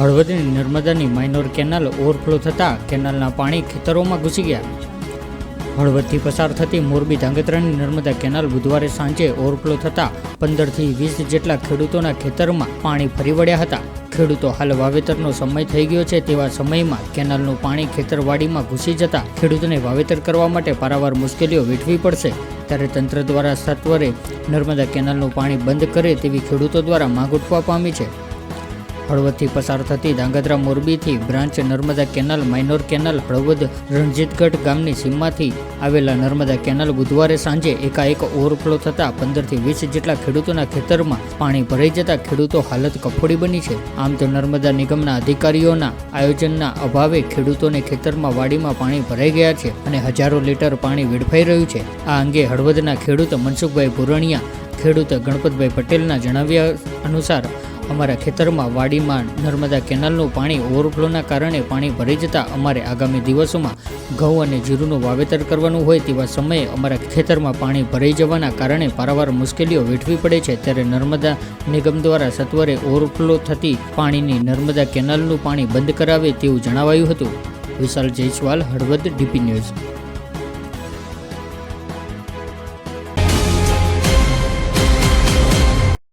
હળવદની નર્મદાની minor canal overflow થતાં કેનાલના પાણી ખેતરોમાં ઘૂસી ગયા. હળવદથી પસાર થતી મોરબી ધાંગધ્રાની નર્મદા કેનાલ બુધવારે સાંજે ઓવરફ્લો થતાં 15 થી 20 જેટલા ખેડૂતોના ખેતરમાં પાણી ફરી વળ્યા હતા. ખેડૂતો હાલ વાવેતરનો સમય થઈ ગયો છે તેવા સમયમાં કેનાલનું પાણી ખેતરવાડીમાં ઘૂસી જતા ખેડૂતોને વાવેતર કરવા માટે પારાવાર મુશ્કેલીઓ વેઠવી પડશે. ત્યારે તંત્ર દ્વારા સત્વરે નર્મદા કેનાલનું પાણી બંધ કરે તેવી ખેડૂતો દ્વારા માંગ ઉઠવા પામી છે. હળવદથી પસાર થતી ધાંગધ્રા મોરબીથી branch Narmada canal minor canal Halvad Ranjitgadh ગામની સીમમાંથી આવેલા નર્મદા કેનાલ બુધવારે સાંજે એકાએક ઓવરફ્લો થતાં 15 થી 20 જેટલા ખેડૂતોના ખેતરમાં પાણી ભરાઈ જતા ખેડૂતો હાલત કફોડી બની છે. આમ તો નર્મદા નિગમના અધિકારીઓના આયોજનના અભાવે ખેડૂતોને ખેતરમાં વાડીમાં પાણી ભરાઈ ગયા છે અને હજારો લીટર પાણી વેડફાઈ રહ્યું છે. આ અંગે હળવદના ખેડૂત મનસુખભાઈ ભુરણિયા ખેડૂત ગણપતભાઈ પટેલના જણાવ્યા અનુસાર અમારા ખેતરમાં વાડીમાં નર્મદા કેનાલનું પાણી ઓવરફ્લોના કારણે પાણી ભરાઈ જતાં અમારે આગામી દિવસોમાં ઘઉં અને જીરુંનું વાવેતર કરવાનું હોય તેવા સમયે અમારા ખેતરમાં પાણી ભરાઈ જવાના કારણે પારાવાર મુશ્કેલીઓ વેઠવી પડે છે. ત્યારે નર્મદા નિગમ દ્વારા સત્વરે ઓવરફ્લો થતી પાણીની નર્મદા કેનાલનું પાણી બંધ કરાવે તેવું જણાવાયું હતું. વિશાલ જયસ્વાલ, હળવદ, ડીપી ન્યૂઝ.